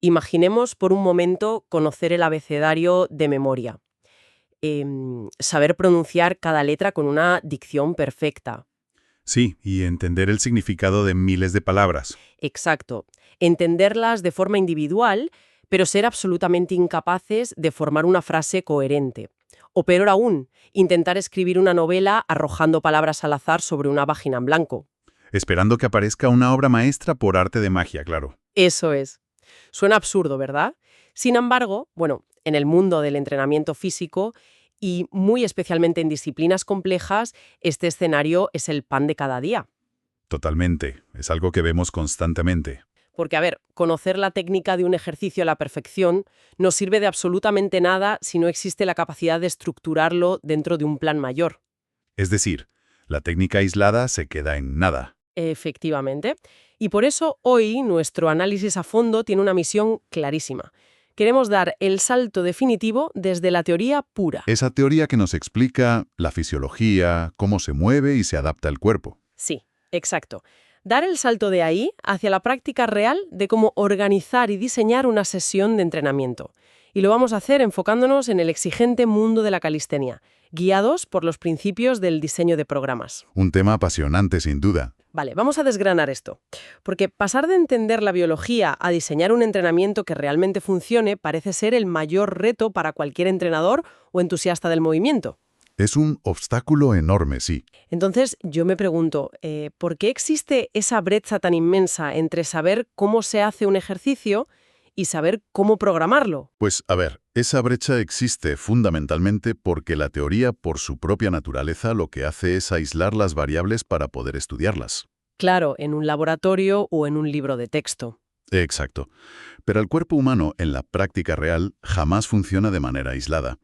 Imaginemos por un momento conocer el abecedario de memoria, saber pronunciar cada letra con una dicción perfecta. Sí, y entender el significado de miles de palabras. Exacto. Entenderlas de forma individual, pero ser absolutamente incapaces de formar una frase coherente. O peor aún, intentar escribir una novela arrojando palabras al azar sobre una página en blanco. Esperando que aparezca una obra maestra por arte de magia, claro. Eso es. Suena absurdo, ¿verdad? Sin embargo, bueno, en el mundo del entrenamiento físico y muy especialmente en disciplinas complejas, este escenario es el pan de cada día. Totalmente. Es algo que vemos constantemente. Porque, a ver, conocer la técnica de un ejercicio a la perfección no sirve de absolutamente nada si no existe la capacidad de estructurarlo dentro de un plan mayor. Es decir, la técnica aislada se queda en nada. Efectivamente. Y por eso hoy nuestro análisis a fondo tiene una misión clarísima. Queremos dar el salto definitivo desde la teoría pura. Esa teoría que nos explica la fisiología, cómo se mueve y se adapta el cuerpo. Sí, exacto. Dar el salto de ahí hacia la práctica real de cómo organizar y diseñar una sesión de entrenamiento. Y lo vamos a hacer enfocándonos en el exigente mundo de la calistenia, guiados por los principios del diseño de programas. Un tema apasionante, sin duda. Vale, vamos a desgranar esto. Porque pasar de entender la biología a diseñar un entrenamiento que realmente funcione parece ser el mayor reto para cualquier entrenador o entusiasta del movimiento. Es un obstáculo enorme, sí. Entonces, yo me pregunto, ¿por qué existe esa brecha tan inmensa entre saber cómo se hace un ejercicio y saber cómo programarlo? Pues, a ver, esa brecha existe fundamentalmente porque la teoría, por su propia naturaleza, lo que hace es aislar las variables para poder estudiarlas. Claro, en un laboratorio o en un libro de texto. Exacto. Pero el cuerpo humano, en la práctica real, jamás funciona de manera aislada.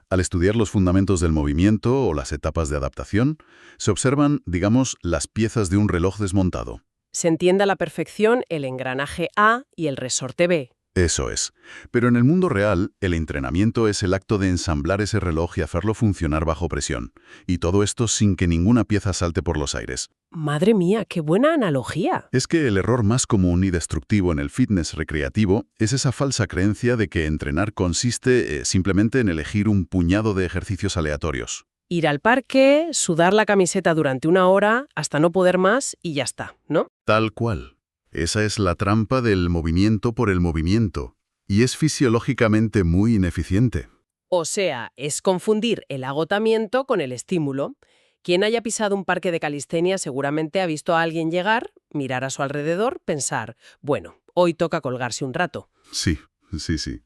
Al estudiar los fundamentos del movimiento o las etapas de adaptación, se observan, digamos, las piezas de un reloj desmontado. Se entiende a la perfección el engranaje A y el resorte B. Eso es. Pero en el mundo real, el entrenamiento es el acto de ensamblar ese reloj y hacerlo funcionar bajo presión. Y todo esto sin que ninguna pieza salte por los aires. Madre mía, qué buena analogía. Es que el error más común y destructivo en el fitness recreativo es esa falsa creencia de que entrenar consiste simplemente en elegir un puñado de ejercicios aleatorios. Ir al parque, sudar la camiseta durante una hora hasta no poder más y ya está, ¿no? Tal cual. Esa es la trampa del movimiento por el movimiento, y es fisiológicamente muy ineficiente. O sea, es confundir el agotamiento con el estímulo. Quien haya pisado un parque de calistenia seguramente ha visto a alguien llegar, mirar a su alrededor, pensar, bueno, hoy toca colgarse un rato. Sí, sí.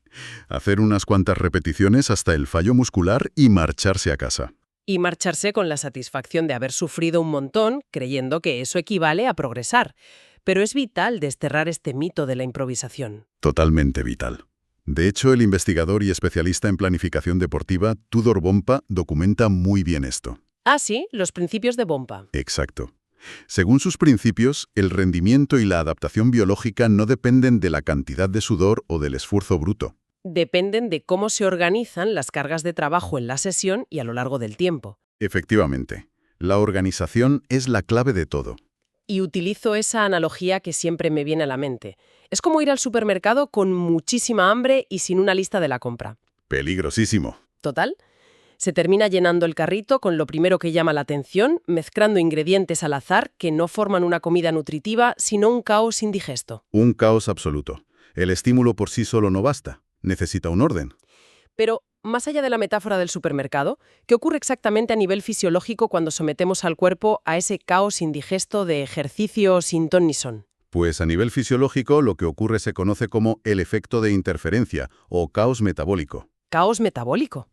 Hacer unas cuantas repeticiones hasta el fallo muscular y marcharse a casa. Y marcharse con la satisfacción de haber sufrido un montón, creyendo que eso equivale a progresar. Pero es vital desterrar este mito de la improvisación. Totalmente vital. De hecho, el investigador y especialista en planificación deportiva, Tudor Bompa, documenta muy bien esto. Ah, sí, los principios de Bompa. Exacto. Según sus principios, el rendimiento y la adaptación biológica no dependen de la cantidad de sudor o del esfuerzo bruto. Dependen de cómo se organizan las cargas de trabajo en la sesión y a lo largo del tiempo. Efectivamente, la organización es la clave de todo. Y utilizo esa analogía que siempre me viene a la mente. Es como ir al supermercado con muchísima hambre y sin una lista de la compra. Peligrosísimo. Total, se termina llenando el carrito con lo primero que llama la atención, mezclando ingredientes al azar que no forman una comida nutritiva, sino un caos indigesto. Un caos absoluto. El estímulo por sí solo no basta. Necesita un orden. Pero, más allá de la metáfora del supermercado, ¿qué ocurre exactamente a nivel fisiológico cuando sometemos al cuerpo a ese caos indigesto de ejercicio sin ton ni son? Pues a nivel fisiológico lo que ocurre se conoce como el efecto de interferencia o caos metabólico. ¿Caos metabólico?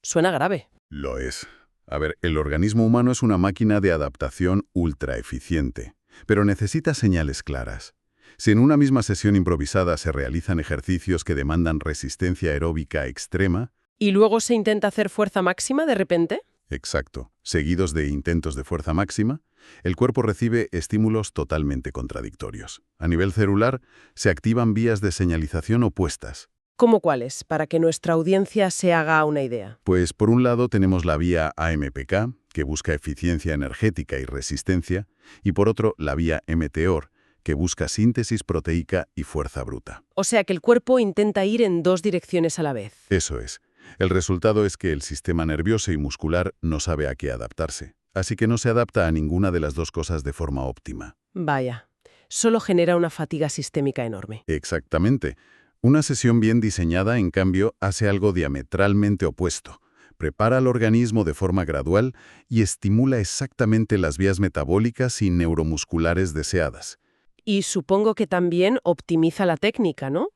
Suena grave. Lo es. A ver, el organismo humano es una máquina de adaptación ultra eficiente, pero necesita señales claras. Si en una misma sesión improvisada se realizan ejercicios que demandan resistencia aeróbica extrema, ¿Y luego se intenta hacer fuerza máxima de repente? exacto, seguidos de intentos de fuerza máxima, el cuerpo recibe estímulos totalmente contradictorios. A nivel celular, se activan vías de señalización opuestas. ¿Cómo cuáles? Para que nuestra audiencia se haga una idea. Pues por un lado tenemos la vía AMPK, que busca eficiencia energética y resistencia, y por otro la vía mTOR, que busca síntesis proteica y fuerza bruta. O sea que el cuerpo intenta ir en dos direcciones a la vez. Eso es. El resultado es que el sistema nervioso y muscular no sabe a qué adaptarse, así que no se adapta a ninguna de las dos cosas de forma óptima. Vaya, solo genera una fatiga sistémica enorme. Exactamente. Una sesión bien diseñada, en cambio, hace algo diametralmente opuesto. Prepara al organismo de forma gradual y estimula exactamente las vías metabólicas y neuromusculares deseadas. Y supongo que también optimiza la técnica, ¿no?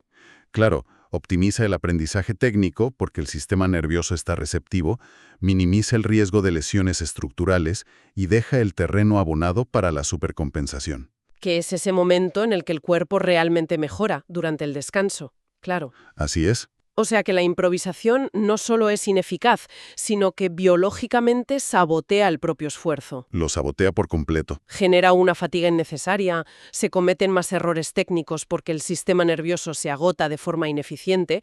Claro, optimiza el aprendizaje técnico porque el sistema nervioso está receptivo, minimiza el riesgo de lesiones estructurales y deja el terreno abonado para la supercompensación. Que es ese momento en el que el cuerpo realmente mejora durante el descanso. Claro. Así es. O sea que la improvisación no solo es ineficaz, sino que biológicamente sabotea el propio esfuerzo. Lo sabotea por completo. Genera una fatiga innecesaria, se cometen más errores técnicos porque el sistema nervioso se agota de forma ineficiente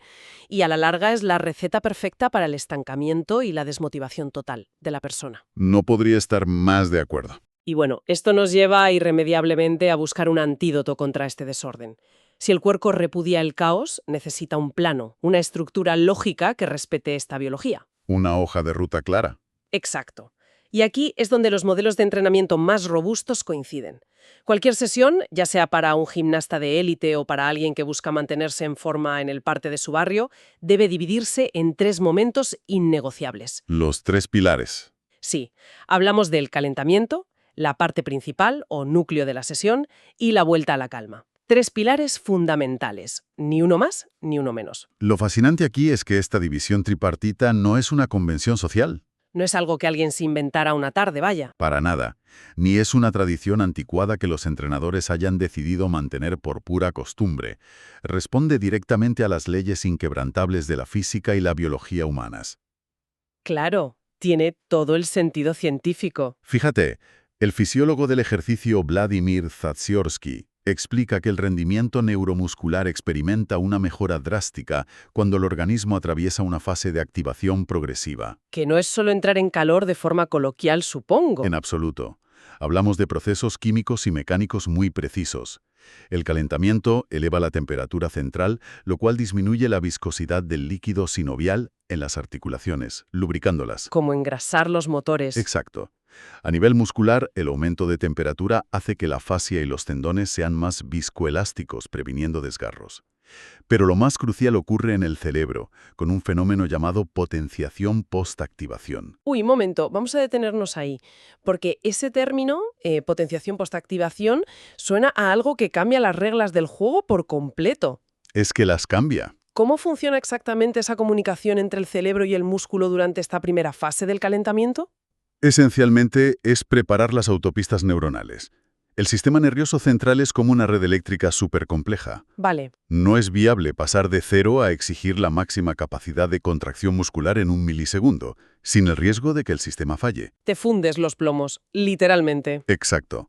y a la larga es la receta perfecta para el estancamiento y la desmotivación total de la persona. No podría estar más de acuerdo. Y bueno, esto nos lleva irremediablemente a buscar un antídoto contra este desorden. Si el cuerpo repudia el caos, necesita un plano, una estructura lógica que respete esta biología. Una hoja de ruta clara. Exacto. Y aquí es donde los modelos de entrenamiento más robustos coinciden. Cualquier sesión, ya sea para un gimnasta de élite o para alguien que busca mantenerse en forma en el parque de su barrio, debe dividirse en 3 momentos innegociables. Los 3 pilares. Sí, hablamos del calentamiento, la parte principal o núcleo de la sesión y la vuelta a la calma. 3 pilares fundamentales, ni uno más ni uno menos. Lo fascinante aquí es que esta división tripartita no es una convención social. No es algo que alguien se inventara una tarde, vaya. Para nada. Ni es una tradición anticuada que los entrenadores hayan decidido mantener por pura costumbre. Responde directamente a las leyes inquebrantables de la física y la biología humanas. Claro, tiene todo el sentido científico. Fíjate, el fisiólogo del ejercicio Vladimir Zadziorsky explica que el rendimiento neuromuscular experimenta una mejora drástica cuando el organismo atraviesa una fase de activación progresiva. Que no es solo entrar en calor de forma coloquial, supongo. En absoluto. Hablamos de procesos químicos y mecánicos muy precisos. El calentamiento eleva la temperatura central, lo cual disminuye la viscosidad del líquido sinovial en las articulaciones, lubricándolas. Como engrasar los motores. Exacto. A nivel muscular, el aumento de temperatura hace que la fascia y los tendones sean más viscoelásticos, previniendo desgarros. Pero lo más crucial ocurre en el cerebro, con un fenómeno llamado potenciación postactivación. Uy, momento, vamos a detenernos ahí, porque ese término, potenciación postactivación, suena a algo que cambia las reglas del juego por completo. Es que las cambia. ¿Cómo funciona exactamente esa comunicación entre el cerebro y el músculo durante esta primera fase del calentamiento? Esencialmente es preparar las autopistas neuronales. El sistema nervioso central es como una red eléctrica supercompleja. Vale. No es viable pasar de 0 a exigir la máxima capacidad de contracción muscular en 1 milisegundo, sin el riesgo de que el sistema falle. Te fundes los plomos, literalmente. Exacto.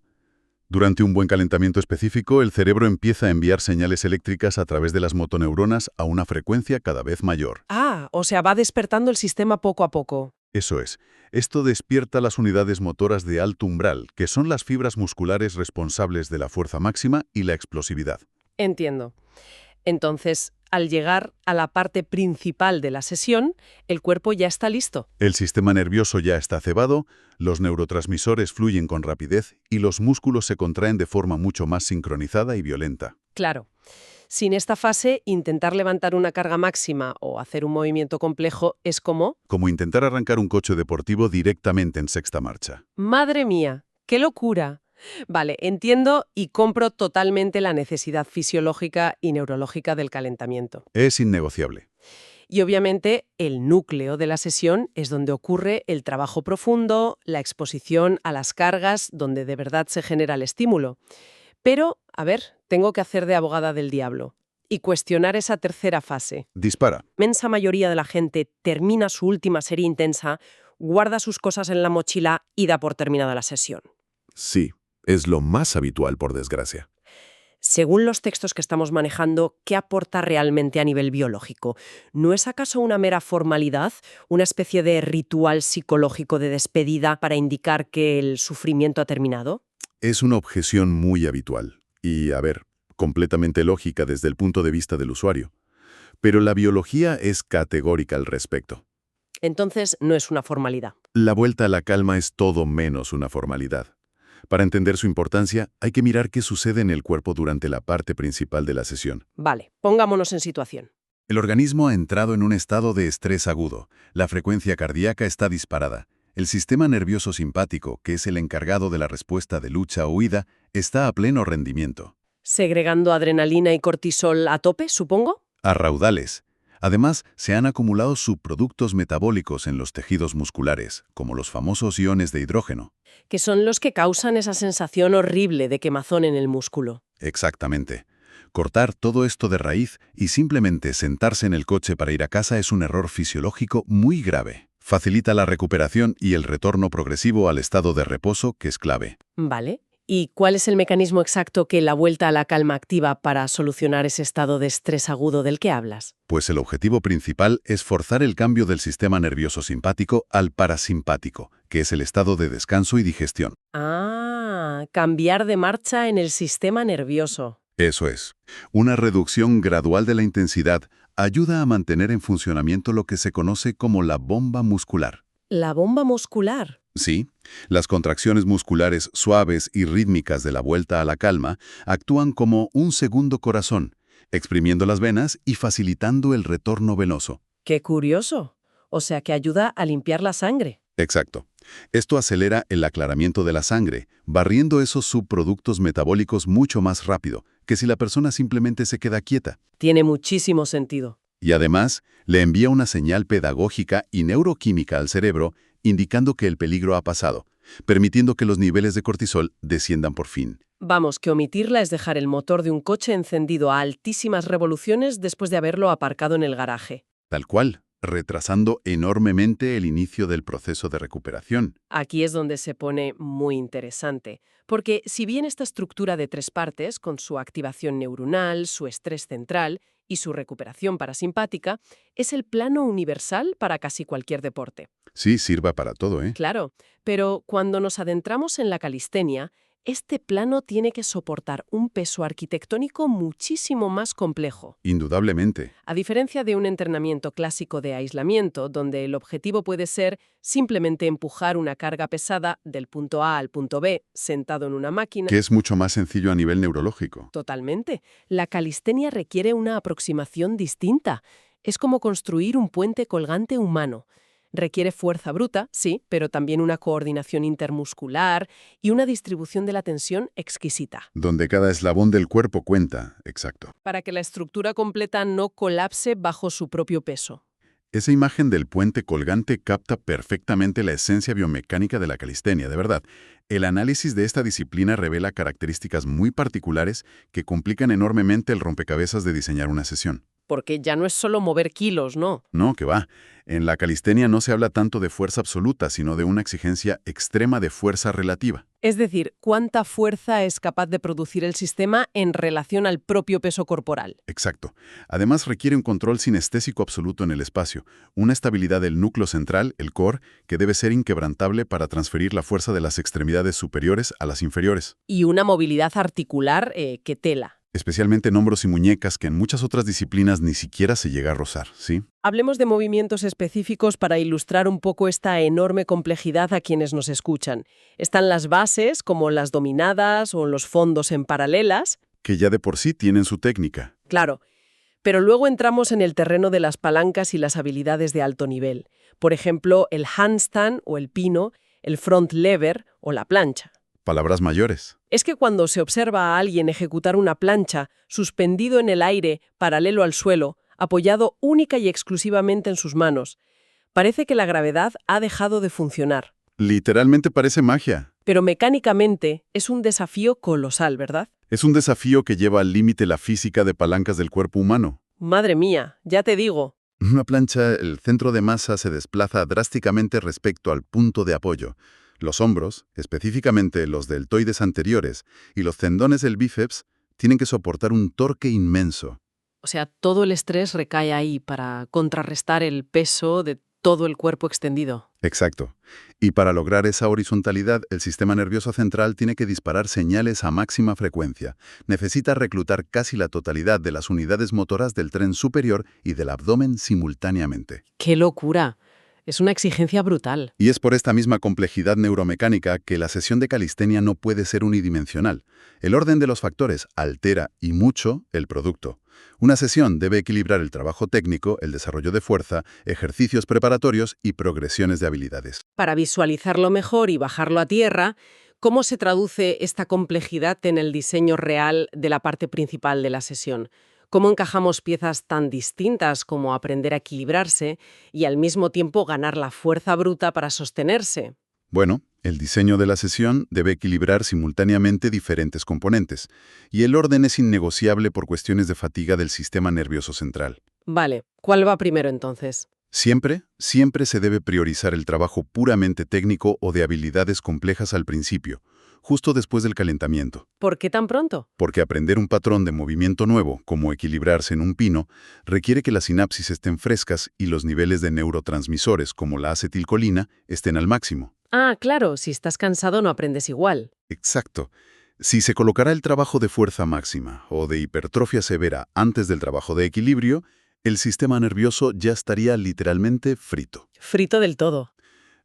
Durante un buen calentamiento específico, el cerebro empieza a enviar señales eléctricas a través de las motoneuronas a una frecuencia cada vez mayor. Ah, o sea, va despertando el sistema poco a poco. Eso es. Esto despierta las unidades motoras de alto umbral, que son las fibras musculares responsables de la fuerza máxima y la explosividad. Entiendo. Entonces, al llegar a la parte principal de la sesión, el cuerpo ya está listo. El sistema nervioso ya está cebado, los neurotransmisores fluyen con rapidez y los músculos se contraen de forma mucho más sincronizada y violenta. Claro. Sin esta fase, intentar levantar una carga máxima o hacer un movimiento complejo es como... Como intentar arrancar un coche deportivo directamente en sexta marcha. ¡Madre mía! ¡Qué locura! Vale, entiendo y compro totalmente la necesidad fisiológica y neurológica del calentamiento. Es innegociable. Y obviamente el núcleo de la sesión es donde ocurre el trabajo profundo, la exposición a las cargas, donde de verdad se genera el estímulo. Pero, a ver, tengo que hacer de abogada del diablo y cuestionar esa tercera fase. Dispara. La inmensa mayoría de la gente termina su última serie intensa, guarda sus cosas en la mochila y da por terminada la sesión. Sí, es lo más habitual, por desgracia. Según los textos que estamos manejando, ¿qué aporta realmente a nivel biológico? ¿No es acaso una mera formalidad, una especie de ritual psicológico de despedida para indicar que el sufrimiento ha terminado? Es una objeción muy habitual. Y, a ver, completamente lógica desde el punto de vista del usuario. Pero la biología es categórica al respecto. Entonces, no es una formalidad. La vuelta a la calma es todo menos una formalidad. Para entender su importancia, hay que mirar qué sucede en el cuerpo durante la parte principal de la sesión. Vale, pongámonos en situación. El organismo ha entrado en un estado de estrés agudo. La frecuencia cardíaca está disparada. El sistema nervioso simpático, que es el encargado de la respuesta de lucha o huida, está a pleno rendimiento. ¿Segregando adrenalina y cortisol a tope, supongo? A raudales. Además, se han acumulado subproductos metabólicos en los tejidos musculares, como los famosos iones de hidrógeno. Que son los que causan esa sensación horrible de quemazón en el músculo. Exactamente. Cortar todo esto de raíz y simplemente sentarse en el coche para ir a casa es un error fisiológico muy grave. Facilita la recuperación y el retorno progresivo al estado de reposo, que es clave. Vale. ¿Y cuál es el mecanismo exacto que la vuelta a la calma activa para solucionar ese estado de estrés agudo del que hablas? Pues el objetivo principal es forzar el cambio del sistema nervioso simpático al parasimpático, que es el estado de descanso y digestión. Ah, cambiar de marcha en el sistema nervioso. Eso es. Una reducción gradual de la intensidad ayuda a mantener en funcionamiento lo que se conoce como la bomba muscular. La bomba muscular. Sí, las contracciones musculares suaves y rítmicas de la vuelta a la calma actúan como un segundo corazón, exprimiendo las venas y facilitando el retorno venoso. ¡Qué curioso! O sea que ayuda a limpiar la sangre. Exacto. Esto acelera el aclaramiento de la sangre, barriendo esos subproductos metabólicos mucho más rápido que si la persona simplemente se queda quieta. Tiene muchísimo sentido. Y además, le envía una señal pedagógica y neuroquímica al cerebro indicando que el peligro ha pasado, permitiendo que los niveles de cortisol desciendan por fin. Vamos, que omitirla es dejar el motor de un coche encendido a altísimas revoluciones después de haberlo aparcado en el garaje. Tal cual, retrasando enormemente el inicio del proceso de recuperación. Aquí es donde se pone muy interesante, porque si bien esta estructura de 3 partes, con su activación neuronal, su estrés central y su recuperación parasimpática, es el plano universal para casi cualquier deporte. Sí, sirva para todo, ¿eh? Claro, pero cuando nos adentramos en la calistenia, este plano tiene que soportar un peso arquitectónico muchísimo más complejo. Indudablemente. A diferencia de un entrenamiento clásico de aislamiento, donde el objetivo puede ser simplemente empujar una carga pesada del punto A al punto B sentado en una máquina. Que es mucho más sencillo a nivel neurológico. Totalmente. La calistenia requiere una aproximación distinta. Es como construir un puente colgante humano. Requiere fuerza bruta, sí, pero también una coordinación intermuscular y una distribución de la tensión exquisita. Donde cada eslabón del cuerpo cuenta, exacto. Para que la estructura completa no colapse bajo su propio peso. Esa imagen del puente colgante capta perfectamente la esencia biomecánica de la calistenia, de verdad. El análisis de esta disciplina revela características muy particulares que complican enormemente el rompecabezas de diseñar una sesión. Porque ya no es solo mover kilos, ¿no? No, que va. En la calistenia no se habla tanto de fuerza absoluta, sino de una exigencia extrema de fuerza relativa. Es decir, cuánta fuerza es capaz de producir el sistema en relación al propio peso corporal. Exacto. Además requiere un control sinestésico absoluto en el espacio, una estabilidad del núcleo central, el core, que debe ser inquebrantable para transferir la fuerza de las extremidades superiores a las inferiores. Y una movilidad articular que tela. Especialmente en hombros y muñecas, que en muchas otras disciplinas ni siquiera se llega a rozar, ¿sí? Hablemos de movimientos específicos para ilustrar un poco esta enorme complejidad a quienes nos escuchan. Están las bases, como las dominadas o los fondos en paralelas. Que ya de por sí tienen su técnica. Claro, pero luego entramos en el terreno de las palancas y las habilidades de alto nivel. Por ejemplo, el handstand o el pino, el front lever o la plancha. Palabras mayores. Es que cuando se observa a alguien ejecutar una plancha suspendido en el aire, paralelo al suelo, apoyado única y exclusivamente en sus manos, parece que la gravedad ha dejado de funcionar. Literalmente parece magia. Pero mecánicamente es un desafío colosal, ¿verdad? Es un desafío que lleva al límite la física de palancas del cuerpo humano. Madre mía, ya te digo. En una plancha, el centro de masa se desplaza drásticamente respecto al punto de apoyo. Los hombros, específicamente los deltoides anteriores, y los tendones del bíceps tienen que soportar un torque inmenso. O sea, todo el estrés recae ahí para contrarrestar el peso de todo el cuerpo extendido. Exacto. Y para lograr esa horizontalidad, el sistema nervioso central tiene que disparar señales a máxima frecuencia. Necesita reclutar casi la totalidad de las unidades motoras del tren superior y del abdomen simultáneamente. ¡Qué locura! Es una exigencia brutal. Y es por esta misma complejidad neuromecánica que la sesión de calistenia no puede ser unidimensional. El orden de los factores altera, y mucho, el producto. Una sesión debe equilibrar el trabajo técnico, el desarrollo de fuerza, ejercicios preparatorios y progresiones de habilidades. Para visualizarlo mejor y bajarlo a tierra, ¿cómo se traduce esta complejidad en el diseño real de la parte principal de la sesión? ¿Cómo encajamos piezas tan distintas como aprender a equilibrarse y al mismo tiempo ganar la fuerza bruta para sostenerse? Bueno, el diseño de la sesión debe equilibrar simultáneamente diferentes componentes, y el orden es innegociable por cuestiones de fatiga del sistema nervioso central. Vale, ¿cuál va primero entonces? Siempre se debe priorizar el trabajo puramente técnico o de habilidades complejas al principio, justo después del calentamiento. ¿Por qué tan pronto? Porque aprender un patrón de movimiento nuevo, como equilibrarse en un pino, requiere que las sinapsis estén frescas y los niveles de neurotransmisores, como la acetilcolina, estén al máximo. Ah, claro, si estás cansado no aprendes igual. Exacto. Si se colocará el trabajo de fuerza máxima o de hipertrofia severa antes del trabajo de equilibrio, el sistema nervioso ya estaría literalmente frito. Frito del todo.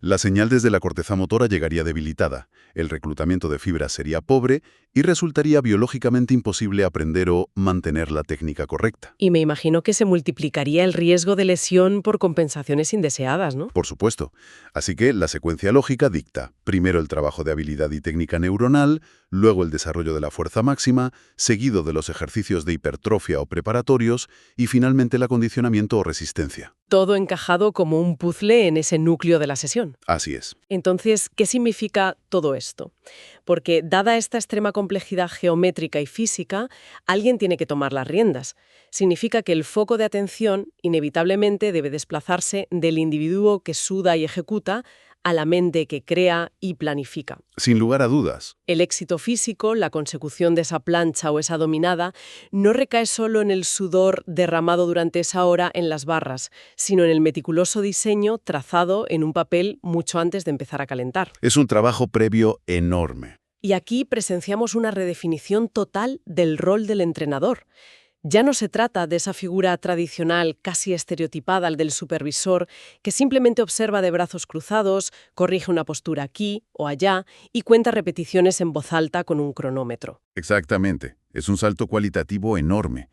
La señal desde la corteza motora llegaría debilitada, el reclutamiento de fibras sería pobre y resultaría biológicamente imposible aprender o mantener la técnica correcta. Y me imagino que se multiplicaría el riesgo de lesión por compensaciones indeseadas, ¿no? Por supuesto. Así que la secuencia lógica dicta primero el trabajo de habilidad y técnica neuronal, luego el desarrollo de la fuerza máxima, seguido de los ejercicios de hipertrofia o preparatorios y finalmente el acondicionamiento o resistencia. Todo encajado como un puzzle en ese núcleo de la sesión. Así es. Entonces, ¿qué significa todo esto? Porque, dada esta extrema complejidad geométrica y física, alguien tiene que tomar las riendas. Significa que el foco de atención inevitablemente debe desplazarse del individuo que suda y ejecuta a la mente que crea y planifica. Sin lugar a dudas. El éxito físico, la consecución de esa plancha o esa dominada, no recae solo en el sudor derramado durante esa hora en las barras, sino en el meticuloso diseño trazado en un papel mucho antes de empezar a calentar. Es un trabajo previo enorme. Y aquí presenciamos una redefinición total del rol del entrenador. Ya no se trata de esa figura tradicional, casi estereotipada del supervisor, que simplemente observa de brazos cruzados, corrige una postura aquí o allá y cuenta repeticiones en voz alta con un cronómetro. Exactamente. Es un salto cualitativo enorme.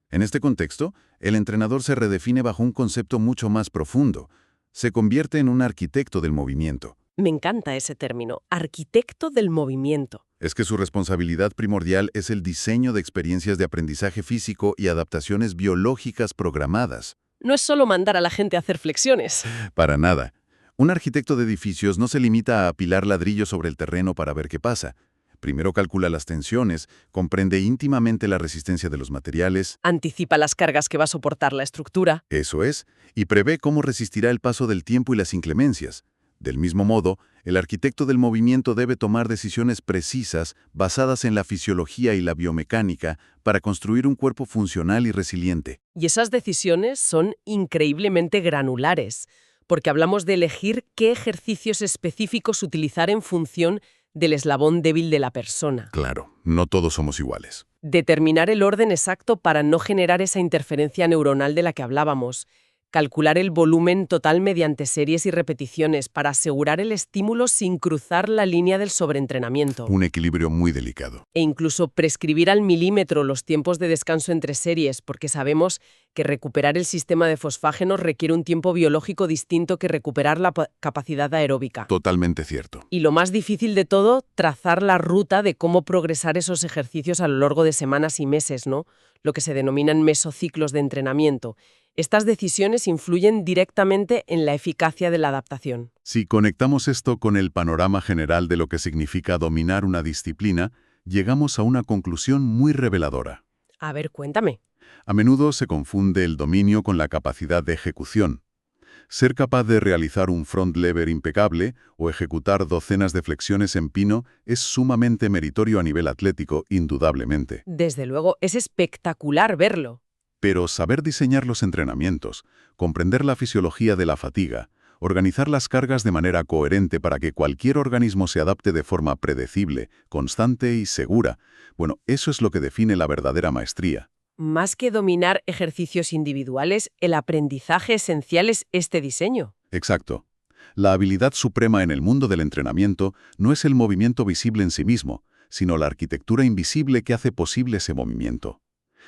En este contexto, el entrenador se redefine bajo un concepto mucho más profundo. Se convierte en un arquitecto del movimiento. Me encanta ese término, arquitecto del movimiento. Es que su responsabilidad primordial es el diseño de experiencias de aprendizaje físico y adaptaciones biológicas programadas. No es solo mandar a la gente a hacer flexiones. Para nada. Un arquitecto de edificios no se limita a apilar ladrillos sobre el terreno para ver qué pasa. Primero calcula las tensiones, comprende íntimamente la resistencia de los materiales. Anticipa las cargas que va a soportar la estructura. Eso es, y prevé cómo resistirá el paso del tiempo y las inclemencias. Del mismo modo, el arquitecto del movimiento debe tomar decisiones precisas basadas en la fisiología y la biomecánica para construir un cuerpo funcional y resiliente. Y esas decisiones son increíblemente granulares, porque hablamos de elegir qué ejercicios específicos utilizar en función del eslabón débil de la persona. Claro, no todos somos iguales. Determinar el orden exacto para no generar esa interferencia neuronal de la que hablábamos. Calcular el volumen total mediante series y repeticiones para asegurar el estímulo sin cruzar la línea del sobreentrenamiento. Un equilibrio muy delicado. E incluso prescribir al milímetro los tiempos de descanso entre series, porque sabemos que recuperar el sistema de fosfágenos requiere un tiempo biológico distinto que recuperar la capacidad aeróbica. Totalmente cierto. Y lo más difícil de todo, trazar la ruta de cómo progresar esos ejercicios a lo largo de semanas y meses, ¿no? Lo que se denominan mesociclos de entrenamiento. Estas decisiones influyen directamente en la eficacia de la adaptación. Si conectamos esto con el panorama general de lo que significa dominar una disciplina, llegamos a una conclusión muy reveladora. A ver, cuéntame. A menudo se confunde el dominio con la capacidad de ejecución. Ser capaz de realizar un front lever impecable o ejecutar docenas de flexiones en pino es sumamente meritorio a nivel atlético, indudablemente. Desde luego, es espectacular verlo. Pero saber diseñar los entrenamientos, comprender la fisiología de la fatiga, Organizar las cargas de manera coherente para que cualquier organismo se adapte de forma predecible, constante y segura. Bueno, eso es lo que define la verdadera maestría. Más que dominar ejercicios individuales, el aprendizaje esencial es este diseño. Exacto. La habilidad suprema en el mundo del entrenamiento no es el movimiento visible en sí mismo, sino la arquitectura invisible que hace posible ese movimiento.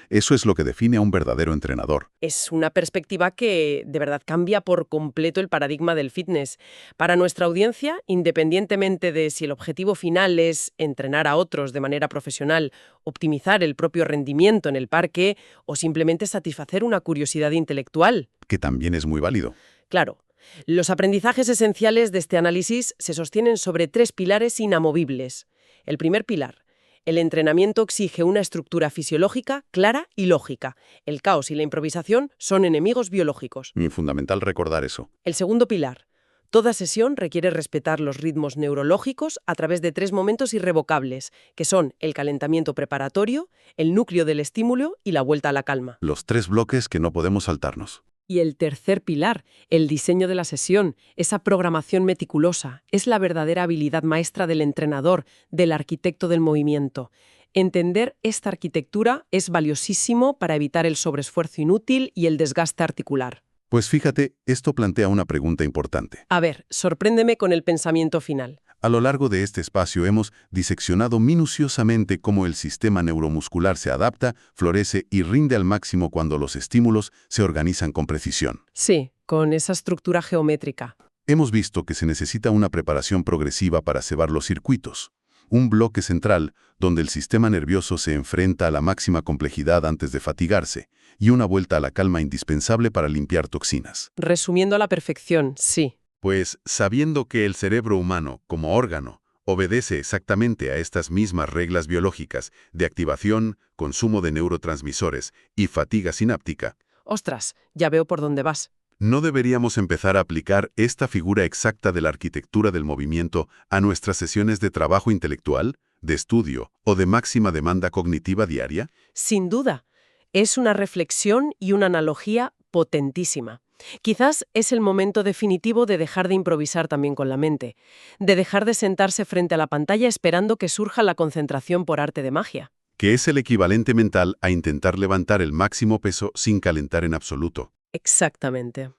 Eso es lo que define a un verdadero entrenador. Es una perspectiva que de verdad cambia por completo el paradigma del fitness. Para nuestra audiencia, independientemente de si el objetivo final es entrenar a otros de manera profesional, optimizar el propio rendimiento en el parque o simplemente satisfacer una curiosidad intelectual. Que también es muy válido. Claro, los aprendizajes esenciales de este análisis se sostienen sobre 3 pilares inamovibles. El primer pilar: el entrenamiento exige una estructura fisiológica clara y lógica. El caos y la improvisación son enemigos biológicos. Y fundamental recordar eso. El segundo pilar: toda sesión requiere respetar los ritmos neurológicos a través de 3 momentos irrevocables, que son el calentamiento preparatorio, el núcleo del estímulo y la vuelta a la calma. Los 3 bloques que no podemos saltarnos. Y el tercer pilar, el diseño de la sesión, esa programación meticulosa, es la verdadera habilidad maestra del entrenador, del arquitecto del movimiento. Entender esta arquitectura es valiosísimo para evitar el sobreesfuerzo inútil y el desgaste articular. Pues fíjate, esto plantea una pregunta importante. A ver, sorpréndeme con el pensamiento final. A lo largo de este espacio hemos diseccionado minuciosamente cómo el sistema neuromuscular se adapta, florece y rinde al máximo cuando los estímulos se organizan con precisión. Sí, con esa estructura geométrica. Hemos visto que se necesita una preparación progresiva para cebar los circuitos. Un bloque central donde el sistema nervioso se enfrenta a la máxima complejidad antes de fatigarse y una vuelta a la calma indispensable para limpiar toxinas. Resumiendo a la perfección, sí. Pues, sabiendo que el cerebro humano, como órgano, obedece exactamente a estas mismas reglas biológicas de activación, consumo de neurotransmisores y fatiga sináptica, Ostras, ya veo por dónde vas. ¿no deberíamos empezar a aplicar esta figura exacta de la arquitectura del movimiento a nuestras sesiones de trabajo intelectual, de estudio o de máxima demanda cognitiva diaria? Sin duda, es una reflexión y una analogía potentísima. Quizás es el momento definitivo de dejar de improvisar también con la mente, de dejar de sentarse frente a la pantalla esperando que surja la concentración por arte de magia. Que es el equivalente mental a intentar levantar el máximo peso sin calentar en absoluto. Exactamente.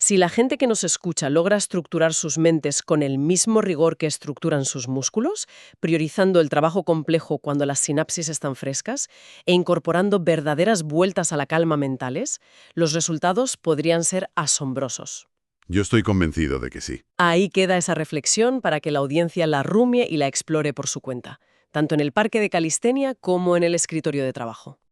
Si la gente que nos escucha logra estructurar sus mentes con el mismo rigor que estructuran sus músculos, priorizando el trabajo complejo cuando las sinapsis están frescas e incorporando verdaderas vueltas a la calma mentales, los resultados podrían ser asombrosos. Yo estoy convencido de que sí. Ahí queda esa reflexión para que la audiencia la rumie y la explore por su cuenta, tanto en el parque de calistenia como en el escritorio de trabajo.